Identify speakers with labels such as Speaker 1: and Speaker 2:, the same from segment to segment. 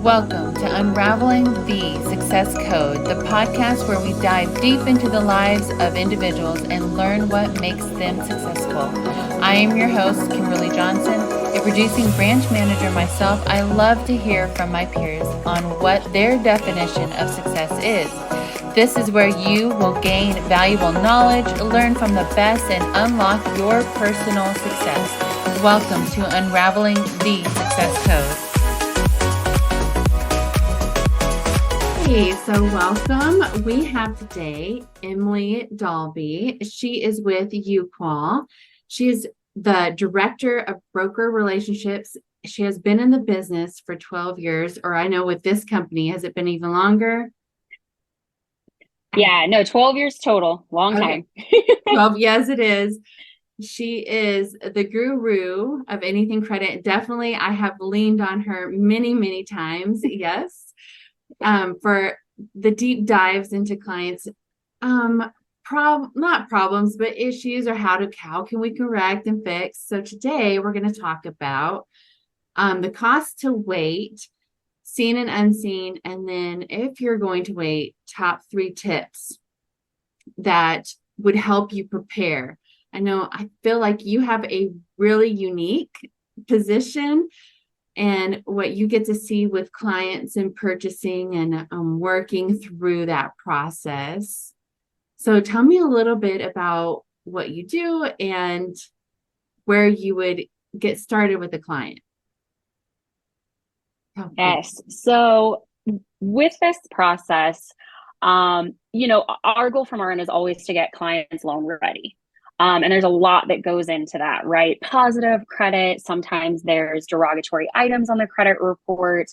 Speaker 1: Welcome to Unraveling the Success Code, the podcast where we dive deep into the lives of individuals and learn what makes them successful. I am your host, Kimberly Johnson, a producing branch manager myself. I love to hear from my peers on what their definition of success is. This is where you will gain valuable knowledge, learn from the best, and unlock your personal success. Welcome to Unraveling the Success Code. Hey, so welcome. We have today Emily Dalbey. She is with UQual. She is the Director of Broker Relationships. She has been in the business for 12 years, or I know with this company, has it been even longer?
Speaker 2: Yeah, no, 12 years total. Long time.
Speaker 1: 12, yes, it is. She is the guru of anything credit. Definitely, I have leaned on her many, many times. Yes. For the deep dives into clients, not problems, but issues, or how can we correct and fix. So today we're going to talk about the cost to wait, seen and unseen, and then if you're going to wait, top 3 tips that would help you prepare. I feel like you have a really unique position and what you get to see with clients and purchasing and working through that process. So tell me a little bit about what you do and where you would get started with a client.
Speaker 2: Okay. Yes. So with this process, our goal from our end is always to get clients loan ready. And there's a lot that goes into that, right? Positive credit. Sometimes there's derogatory items on the credit report.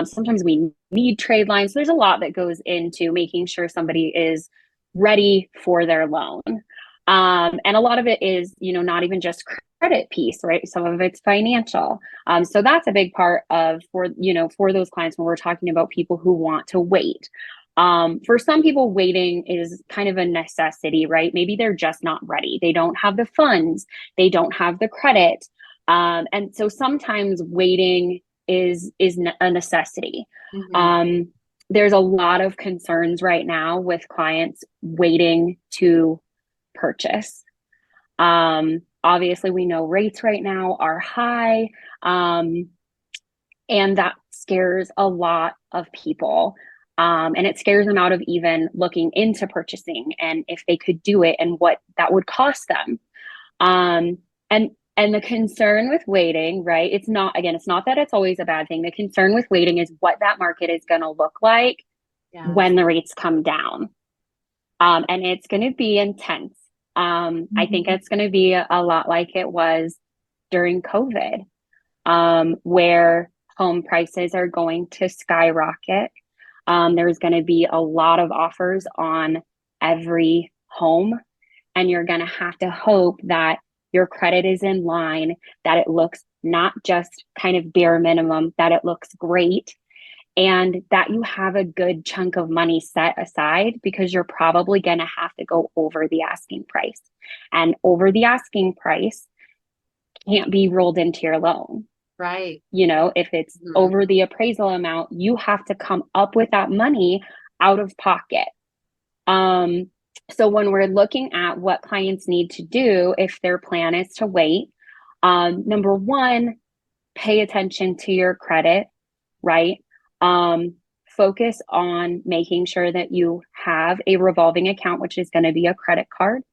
Speaker 2: Sometimes we need trade lines. So there's a lot that goes into making sure somebody is ready for their loan. And a lot of it is, not even just credit piece, right? Some of it's financial. So that's a big part of for those clients when we're talking about people who want to wait. For some people, waiting is kind of a necessity, right? Maybe they're just not ready. They don't have the funds. They don't have the credit. And so sometimes waiting is a necessity. Mm-hmm. There's a lot of concerns right now with clients waiting to purchase. Obviously, we know rates right now are high, and that scares a lot of people. And it scares them out of even looking into purchasing and if they could do it and what that would cost them. And the concern with waiting, right? It's not that it's always a bad thing. The concern with waiting is what that market is going to look like when the rates come down. And it's going to be intense. I think it's going to be a lot like it was during COVID, where home prices are going to skyrocket. There's going to be a lot of offers on every home, and you're going to have to hope that your credit is in line, that it looks not just kind of bare minimum, that it looks great, and that you have a good chunk of money set aside because you're probably going to have to go over the asking price. And over the asking price can't be rolled into your loan.
Speaker 1: Right.
Speaker 2: If it's over the appraisal amount, you have to come up with that money out of pocket. So when we're looking at what clients need to do, if their plan is to wait, number one, pay attention to your credit, right? Focus on making sure that you have a revolving account, which is going to be a credit card,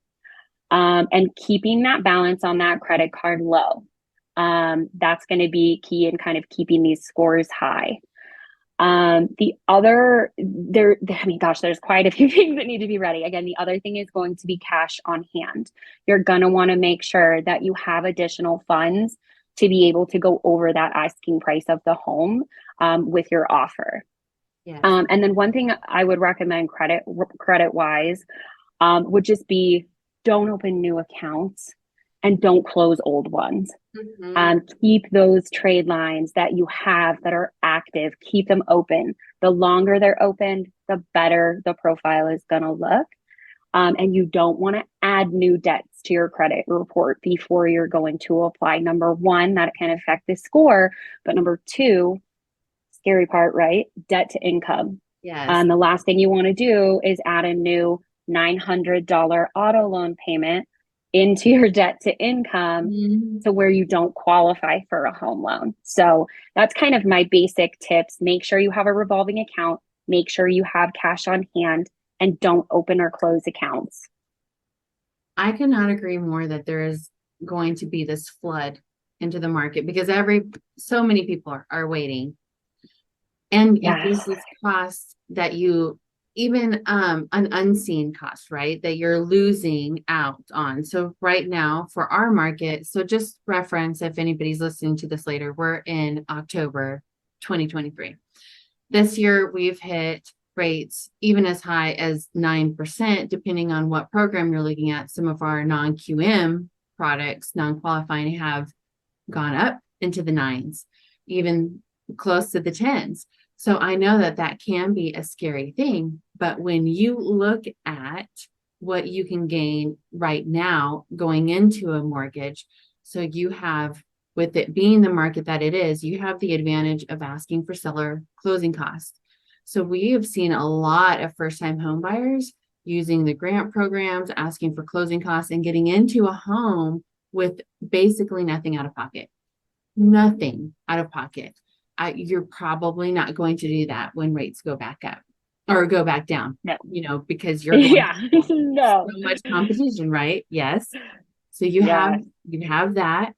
Speaker 2: and keeping that balance on that credit card low. That's going to be key in kind of keeping these scores high. There's quite a few things that need to be ready. Again, the other thing is going to be cash on hand. You're going to want to make sure that you have additional funds to be able to go over that asking price of the home, with your offer. Yes. And then one thing I would recommend credit wise, would just be don't open new accounts and don't close old ones. Mm-hmm. Keep those trade lines that you have that are active, keep them open. The longer they're opened, the better the profile is going to look. And you don't want to add new debts to your credit report before you're going to apply. Number one, that can affect the score. But number two, scary part, right? Debt to income.
Speaker 1: Yes.
Speaker 2: The last thing you want to do is add a new $900 auto loan payment into your debt to income
Speaker 1: Mhm.
Speaker 2: to where you don't qualify for a home loan. So that's kind of my basic tips. Make sure you have a revolving account, make sure you have cash on hand, and don't open or close accounts.
Speaker 1: I cannot agree more that there is going to be this flood into the market because so many people are waiting. And
Speaker 2: Yes.
Speaker 1: there's this cost that you even an unseen cost, right? That you're losing out on. So right now for our market, so just reference if anybody's listening to this later, we're in October 2023. This year we've hit rates even as high as 9%, depending on what program you're looking at. Some of our non-QM products, non-qualifying, have gone up into the nines, even close to the tens. So I know that that can be a scary thing, but when you look at what you can gain right now going into a mortgage, so you have, with it being the market that it is, you have the advantage of asking for seller closing costs. So we have seen a lot of first-time home buyers using the grant programs, asking for closing costs, and getting into a home with basically nothing out of pocket. Nothing out of pocket. You're probably not going to do that when rates go back up or go back down,
Speaker 2: No.
Speaker 1: because you're going
Speaker 2: Yeah.
Speaker 1: to so
Speaker 2: No.
Speaker 1: much competition, right? Yes. So
Speaker 2: Yes.
Speaker 1: you have that.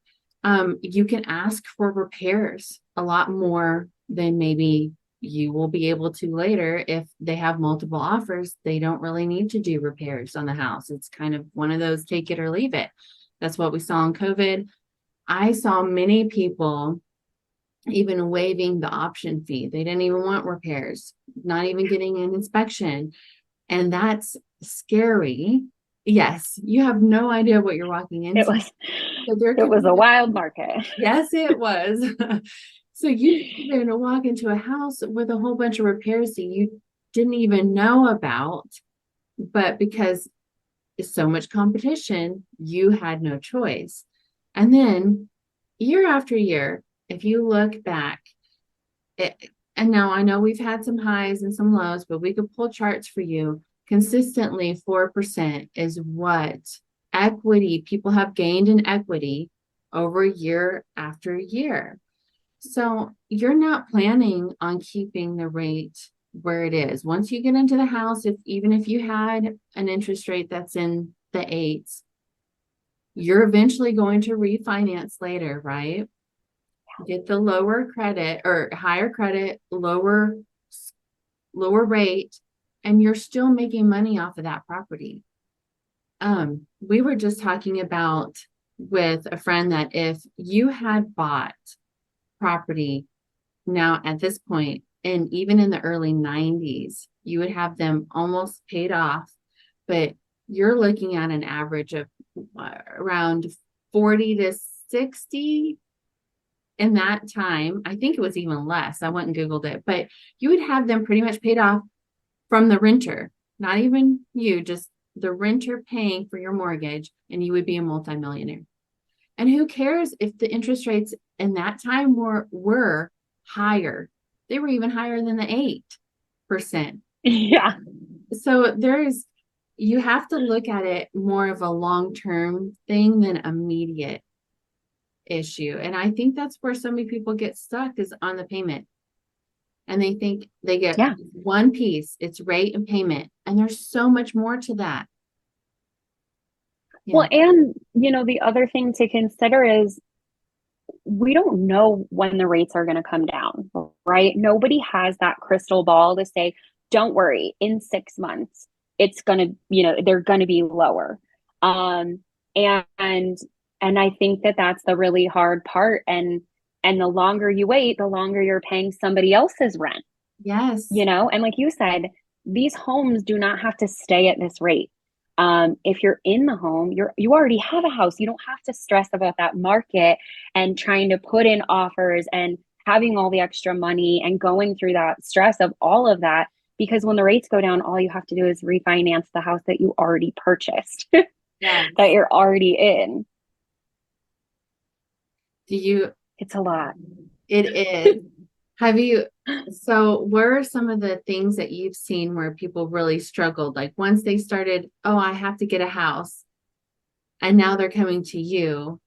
Speaker 1: You can ask for repairs a lot more than maybe you will be able to later. If they have multiple offers, they don't really need to do repairs on the house. It's kind of one of those take it or leave it. That's what we saw in COVID. I saw many people even waiving the option fee. They didn't even want repairs, not even getting an inspection. And that's scary. Yes, you have no idea what you're walking
Speaker 2: It
Speaker 1: into.
Speaker 2: was
Speaker 1: So there
Speaker 2: it
Speaker 1: could
Speaker 2: was
Speaker 1: be,
Speaker 2: a wild market.
Speaker 1: yes, it was. So you could even walk into a house with a whole bunch of repairs that you didn't even know about, but because it's so much competition, you had no choice. And then year after year, if you look back, it, and now I know we've had some highs and some lows, but we could pull charts for you. Consistently, 4% is what equity people have gained in equity over year after year. So you're not planning on keeping the rate where it is. Once you get into the house, even if you had an interest rate that's in the eights, you're eventually going to refinance later, right? Get the lower credit or higher credit, lower rate, and you're still making money off of that property. We were just talking about with a friend that if you had bought property now at this point, and even in the early 90s, you would have them almost paid off, but you're looking at an average of around 40 to 60 in that time. I think it was even less. I went and Googled it, but you would have them pretty much paid off from the renter, not even you, just the renter paying for your mortgage, and you would be a multimillionaire. And who cares if the interest rates in that time were higher? They were even higher than the 8%.
Speaker 2: Yeah.
Speaker 1: So you have to look at it more of a long-term thing than immediate issue. And I think that's where so many people get stuck, is on the payment. And they think they get
Speaker 2: Yeah.
Speaker 1: one piece, it's rate and payment. And there's so much more to that. Yeah.
Speaker 2: Well, and the other thing to consider is we don't know when the rates are going to come down, right? Nobody has that crystal ball to say, don't worry, in 6 months, it's going to, they're going to be lower. And I think that that's the really hard part. And the longer you wait, the longer you're paying somebody else's rent,
Speaker 1: Yes.
Speaker 2: and like you said, these homes do not have to stay at this rate. If you're in the home, you already have a house. You don't have to stress about that market and trying to put in offers and having all the extra money and going through that stress of all of that. Because when the rates go down, all you have to do is refinance the house that you already purchased,
Speaker 1: Yes.
Speaker 2: that you're already in.
Speaker 1: It's
Speaker 2: a lot.
Speaker 1: It is. So, what are some of the things that you've seen where people really struggled? Like once they started, oh, I have to get a house, and now they're coming to you.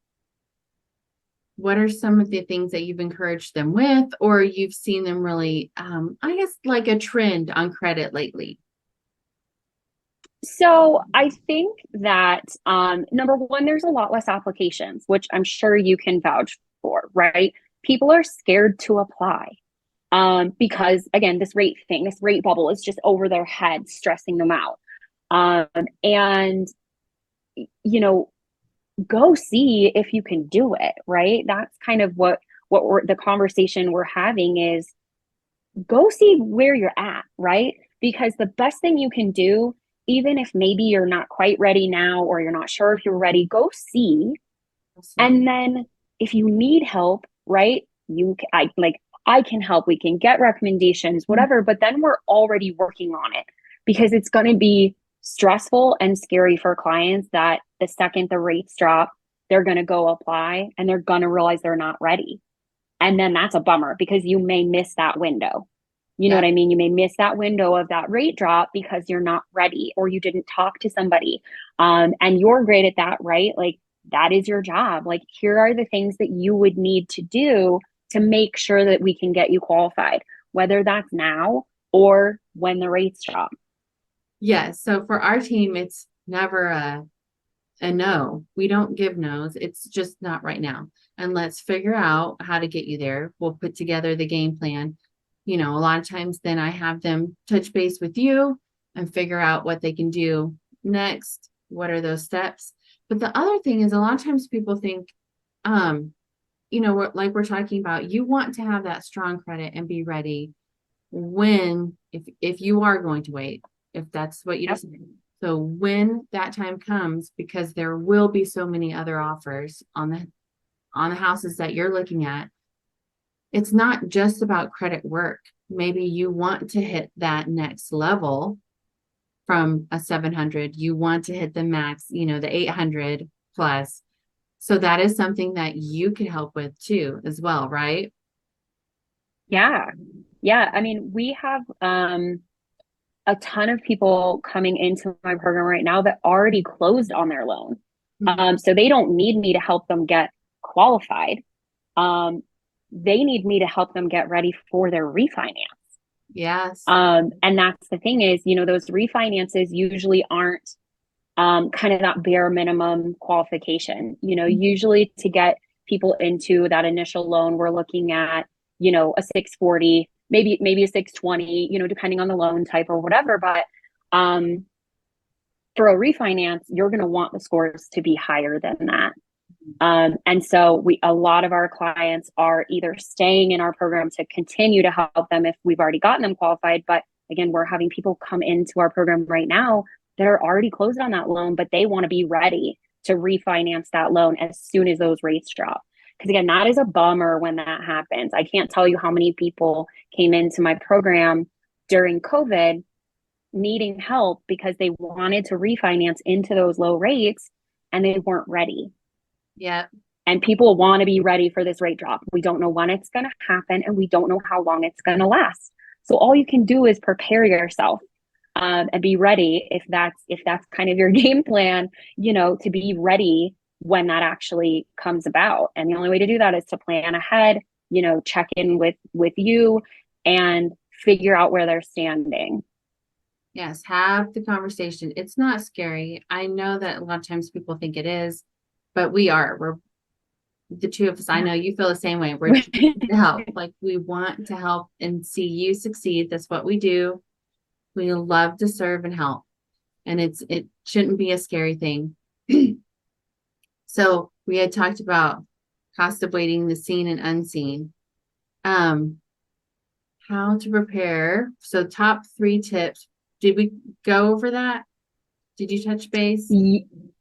Speaker 1: What are some of the things that you've encouraged them with, or you've seen them really, I guess, like a trend on credit lately?
Speaker 2: So I think that number one, there's a lot less applications, which I'm sure you can vouch for, right? People are scared to apply because, again, this rate bubble is just over their head, stressing them out. And, you know, go see if you can do it, right? That's kind of the conversation we're having is go see where you're at, right? Because the best thing you can do, even if maybe you're not quite ready now or you're not sure if you're ready, go see.
Speaker 1: Absolutely.
Speaker 2: And then if you need help, right? I can help. We can get recommendations, whatever, but then we're already working on it because it's going to be stressful and scary for clients that the second the rates drop, they're going to go apply and they're going to realize they're not ready. And then that's a bummer because you may miss that window. You know
Speaker 1: Yeah.
Speaker 2: what I mean? You may miss that window of that rate drop because you're not ready or you didn't talk to somebody. And you're great at that, right? Like that is your job. Like here are the things that you would need to do to make sure that we can get you qualified, whether that's now or when the rates drop.
Speaker 1: Yes. So for our team, it's never a no. We don't give no's. It's just not right now. And let's figure out how to get you there. We'll put together the game plan. A lot of times then I have them touch base with you and figure out what they can do next. What are those steps? But the other thing is a lot of times people think, we're talking about, you want to have that strong credit and be ready if you are going to wait, if that's what you
Speaker 2: Yep.
Speaker 1: decide. So when that time comes, because there will be so many other offers on the houses that you're looking at, it's not just about credit work. Maybe you want to hit that next level from a 700, you want to hit the max, the 800 plus. So that is something that you could help with too, as well, right?
Speaker 2: Yeah. Yeah. I mean, we have a ton of people coming into my program right now that already closed on their loan.
Speaker 1: Mhm.
Speaker 2: So they don't need me to help them get qualified. Um, they need me to help them get ready for their refinance.
Speaker 1: Yes.
Speaker 2: And that's the thing is, those refinances usually aren't kind of that bare minimum qualification. Usually to get people into that initial loan, we're looking at, a 640, maybe a 620, depending on the loan type or whatever. But for a refinance, you're going to want the scores to be higher than that. And so a lot of our clients are either staying in our program to continue to help them if we've already gotten them qualified. But again, we're having people come into our program right now that are already closed on that loan, but they want to be ready to refinance that loan as soon as those rates drop. Because again, that is a bummer when that happens. I can't tell you how many people came into my program during COVID needing help because they wanted to refinance into those low rates and they weren't ready.
Speaker 1: Yeah.
Speaker 2: And people want to be ready for this rate drop. We don't know when it's going to happen and we don't know how long it's going to last. So all you can do is prepare yourself and be ready if that's kind of your game plan, to be ready when that actually comes about. And the only way to do that is to plan ahead, check in with you and figure out where they're standing.
Speaker 1: Yes. Have the conversation. It's not scary. I know that a lot of times people think it is, but we're the two of us. I
Speaker 2: Yeah.
Speaker 1: know you feel the same way. We're trying to help. Like we want to help and see you succeed. That's what we do. We love to serve and help. And it shouldn't be a scary thing. So we had talked about cost of waiting, the seen and unseen. Um, how to prepare. So top 3 tips. Did we go over that? Did you touch base?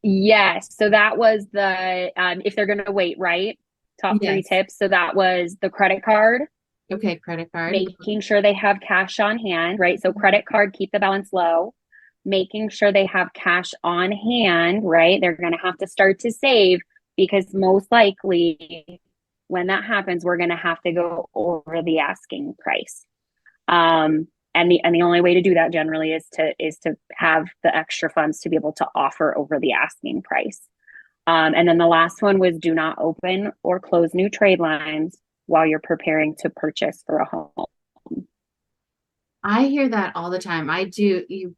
Speaker 2: Yes. So that was the if they're going to wait, right? Top three
Speaker 1: Yes.
Speaker 2: tips. So that was the credit card,
Speaker 1: Okay, credit card.
Speaker 2: making sure they have cash on hand, right? So credit card, keep the balance low, making sure they have cash on hand, right? They're going to have to start to save because most likely when that happens, we're going to have to go over the asking price. And the only way to do that generally is to have the extra funds to be able to offer over the asking price. And then the last one was do not open or close new trade lines while you're preparing to purchase for a home.
Speaker 1: I hear that all the time. I do.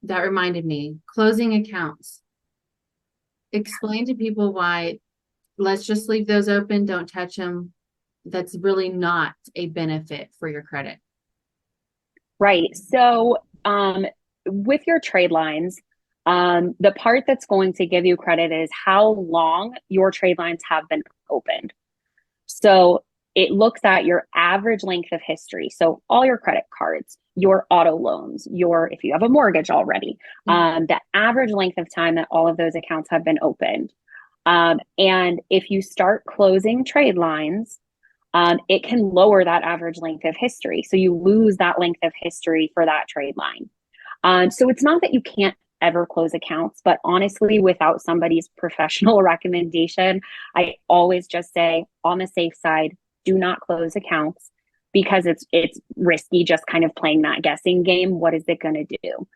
Speaker 1: That reminded me, closing accounts. Explain to people why. Let's just leave those open. Don't touch them. That's really not a benefit for your credit.
Speaker 2: Right. So with your trade lines, the part that's going to give you credit is how long your trade lines have been opened. So it looks at your average length of history. So all your credit cards, your auto loans, if you have a mortgage already, the average length of time that all of those accounts have been opened. And if you start closing trade lines, it can lower that average length of history. So you lose that length of history for that trade line. So it's not that you can't ever close accounts, but honestly, without somebody's professional recommendation, I always just say on the safe side, do not close accounts because it's risky just kind of playing that guessing game. What is it going to do?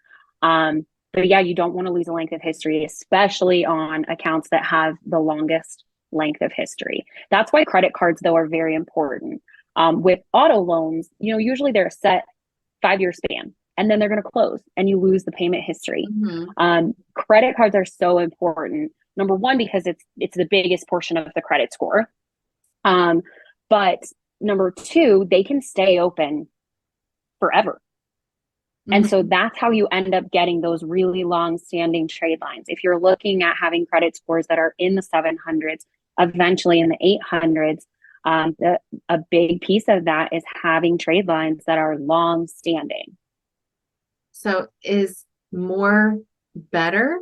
Speaker 2: But yeah, you don't want to lose a length of history, especially on accounts that have the longest length of history. That's why credit cards, though, are very important. With auto loans, usually they're a set 5-year span, and then they're going to close and you lose the payment history. Credit cards are so important. Number one, because it's the biggest portion of the credit score. But number two, they can stay open forever. And so that's how you end up getting those really long-standing trade lines. If you're looking at having credit scores that are in the 700s, eventually in the 800s, a big piece of that is having trade lines that are long-standing.
Speaker 1: So is more better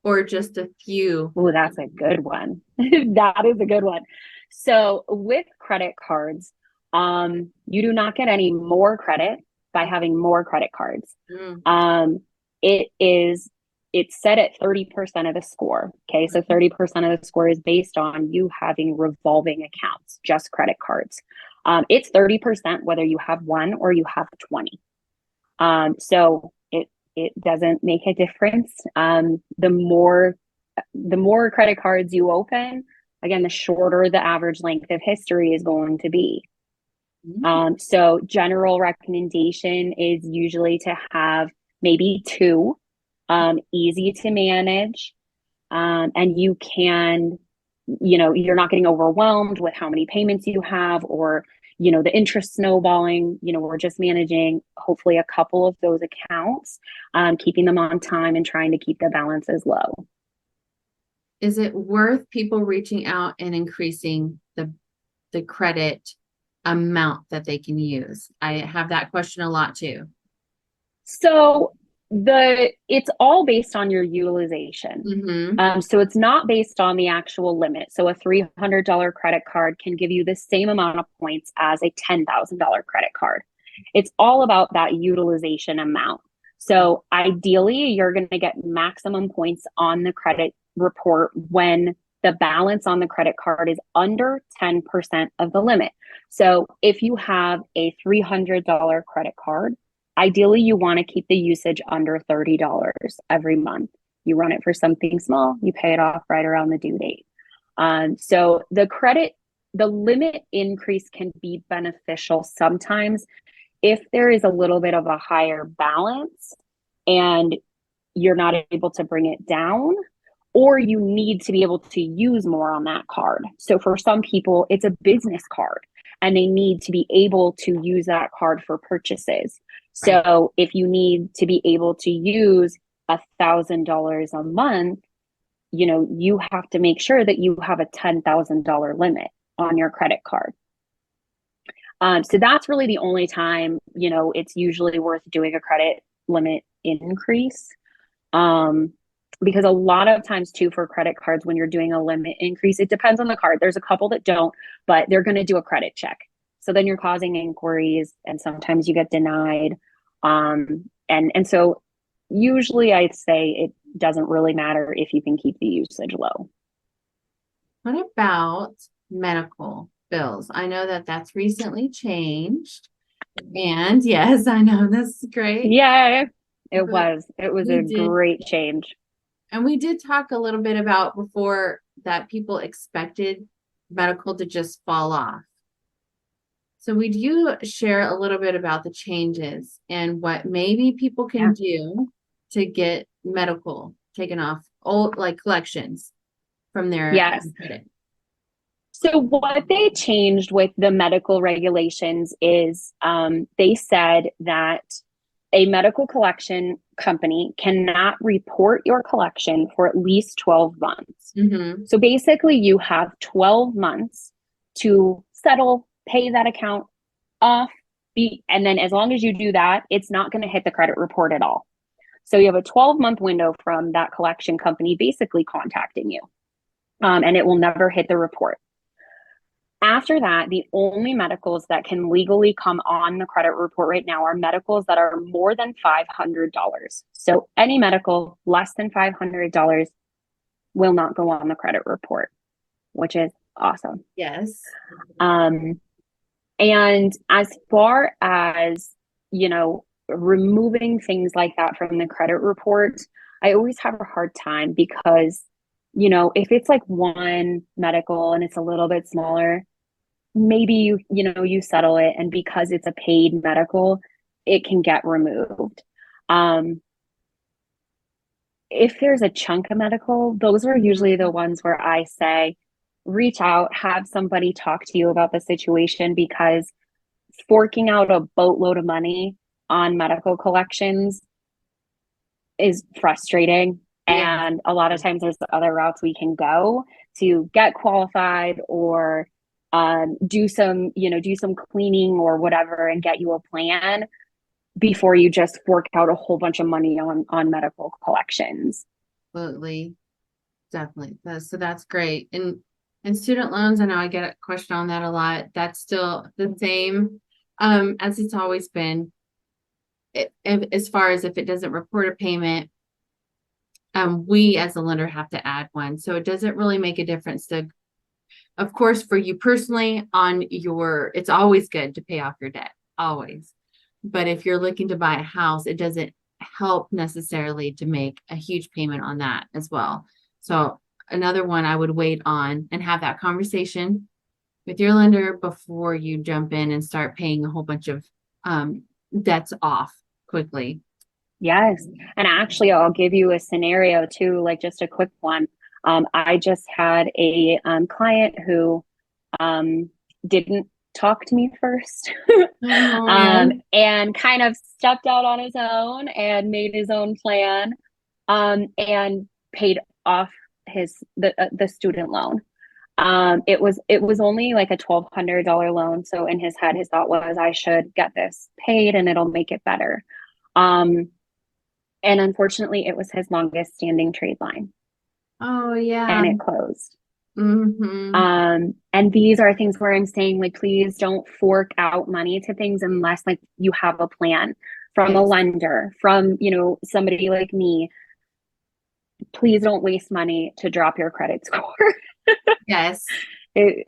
Speaker 1: or just a few?
Speaker 2: Oh, that's a good one. That is a good one. So with credit cards, you do not get any more credit by having more credit cards. It's set at 30% of the score. Okay. So 30% of the score is based on you having revolving accounts, just credit cards. It's 30% whether you have one or you have 20. So it doesn't make a difference. The more credit cards you open, again, the shorter the average length of history is going to be. So general recommendation is usually to have maybe 2, easy to manage. And you can, you're not getting overwhelmed with how many payments you have or, the interest snowballing. We're just managing hopefully a couple of those accounts, keeping them on time and trying to keep the balances low.
Speaker 1: Is it worth people reaching out and increasing the credit amount that they can use? I have that question a lot too.
Speaker 2: So it's all based on your utilization. So it's not based on the actual limit. So a $300 credit card can give you the same amount of points as a $10,000 credit card. It's all about that utilization amount. So ideally, you're going to get maximum points on the credit report when the balance on the credit card is under 10% of the limit. So if you have a $300 credit card, ideally you want to keep the usage under $30 every month. You run it for something small, you pay it off right around the due date. So the limit increase can be beneficial sometimes if there is a little bit of a higher balance and you're not able to bring it down, or you need to be able to use more on that card. So for some people, it's a business card and they need to be able to use that card for purchases. So if you need to be able to use $1,000 a month, you have to make sure that you have a $10,000 limit on your credit card. So that's really the only time, it's usually worth doing a credit limit increase. Because a lot of times too, for credit cards, when you're doing a limit increase, it depends on the card. There's a couple that don't, but they're going to do a credit check. So then you're causing inquiries and sometimes you get denied. And so usually I'd say it doesn't really matter if you can keep the usage low.
Speaker 1: What about medical? bills. I know that that's recently changed. And yes, I know this is great.
Speaker 2: Yeah, it
Speaker 1: But
Speaker 2: was. It was
Speaker 1: we
Speaker 2: a
Speaker 1: did,
Speaker 2: great change.
Speaker 1: and we did talk a little bit about before that people expected medical to just fall off. So would you share a little bit about the changes and what maybe people can
Speaker 2: Yeah.
Speaker 1: do to get medical taken off, old like collections from their
Speaker 2: Yes.
Speaker 1: credit?
Speaker 2: So what they changed with the medical regulations is they said that a medical collection company cannot report your collection for at least 12 months.
Speaker 1: Mm-hmm.
Speaker 2: So basically, you have 12 months to settle, pay that account off. And then as long as you do that, it's not going to hit the credit report at all. So you have a 12-month window from that collection company basically contacting you, and it will never hit the report. After that, the only medicals that can legally come on the credit report right now are medicals that are more than $500. So any medical less than $500 will not go on the credit report, which is awesome.
Speaker 1: Yes.
Speaker 2: And as far as, removing things like that from the credit report, I always have a hard time because, if it's like one medical and it's a little bit smaller, maybe you settle it, and because it's a paid medical, it can get removed. If there's a chunk of medical, those are usually the ones where I say reach out, have somebody talk to you about the situation, because forking out a boatload of money on medical collections is frustrating.
Speaker 1: Yeah.
Speaker 2: And a lot of times there's other routes we can go to get qualified, or do some cleaning or whatever, and get you a plan before you just fork out a whole bunch of money on medical collections.
Speaker 1: Absolutely. Definitely. So that's great. And student loans, I know I get a question on that a lot. That's still the same as it's always been. As far as if it doesn't report a payment, we as a lender have to add one. So it doesn't really make a difference to, of course, for you personally it's always good to pay off your debt, always. But if you're looking to buy a house, it doesn't help necessarily to make a huge payment on that as well. So another one I would wait on and have that conversation with your lender before you jump in and start paying a whole bunch of debts off quickly.
Speaker 2: Yes. And actually, I'll give you a scenario too, like just a quick one. I just had a client who didn't talk to me first,
Speaker 1: Oh, yeah.
Speaker 2: and kind of stepped out on his own and made his own plan, and paid off the student loan. It was only like a $1,200 loan. So in his head, his thought was, I should get this paid and it'll make it better. And unfortunately, it was his longest standing trade line,
Speaker 1: Oh, yeah.
Speaker 2: and it closed.
Speaker 1: Mm-hmm.
Speaker 2: And these are things where I'm saying, like, please don't fork out money to things unless like you have a plan from a
Speaker 1: Yes.
Speaker 2: lender, from, somebody like me. Please don't waste money to drop your credit score.
Speaker 1: Yes.
Speaker 2: It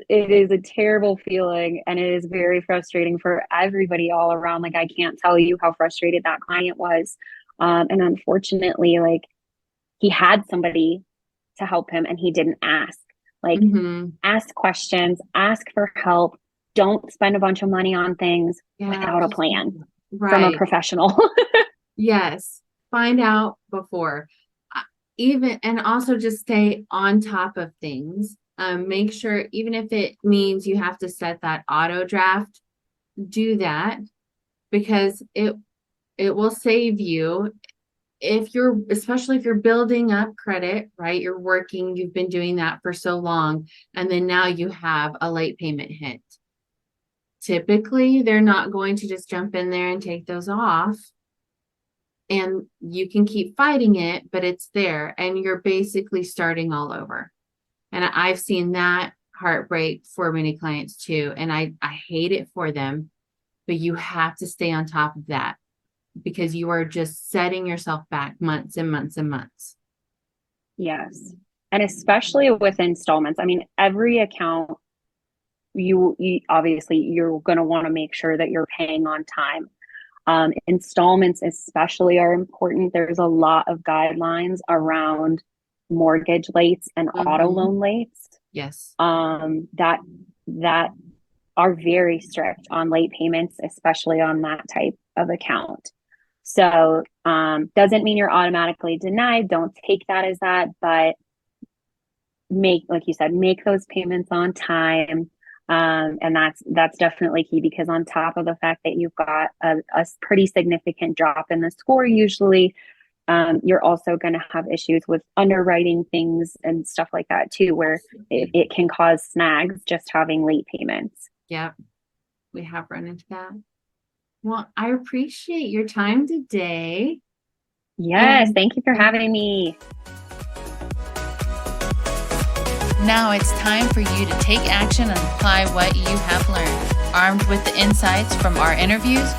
Speaker 2: is a terrible feeling, and it is very frustrating for everybody all around. Like, I can't tell you how frustrated that client was. And unfortunately, like, he had somebody to help him and he didn't ask. Like,
Speaker 1: Mm-hmm.
Speaker 2: ask questions, ask for help. Don't spend a bunch of money on things
Speaker 1: Yeah.
Speaker 2: without a plan from a
Speaker 1: Right.
Speaker 2: professional.
Speaker 1: Yes. Find out before. Even and also just stay on top of things. Make sure, even if it means you have to set that auto draft, do that, because it will save you especially if you're building up credit, right? You've been doing that for so long, and then now you have a late payment hit. Typically, they're not going to just jump in there and take those off, and you can keep fighting it, but it's there, and you're basically starting all over. And I've seen that heartbreak for many clients too. And I hate it for them, but you have to stay on top of that, because you are just setting yourself back months and months and months.
Speaker 2: Yes. And especially with installments. I mean, every account you obviously you're going to want to make sure that you're paying on time. Installments especially are important. There's a lot of guidelines around mortgage lates and auto loan lates.
Speaker 1: Yes.
Speaker 2: That are very strict on late payments, especially on that type of account. So doesn't mean you're automatically denied. Don't take that as that, but like you said, make those payments on time. And that's definitely key, because on top of the fact that you've got a pretty significant drop in the score, usually you're also going to have issues with underwriting things and stuff like that too, where it can cause snags just having late payments.
Speaker 1: Yeah, we have run into that. Well, I appreciate your time today.
Speaker 2: Yes, thank you for having me.
Speaker 3: Now it's time for you to take action and apply what you have learned. Armed with the insights from our interviews,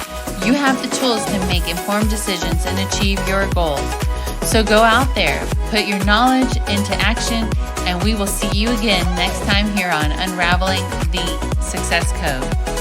Speaker 3: you have the tools to make informed decisions and achieve your goals. So go out there, put your knowledge into action, and we will see you again next time here on Unraveling the Success Code.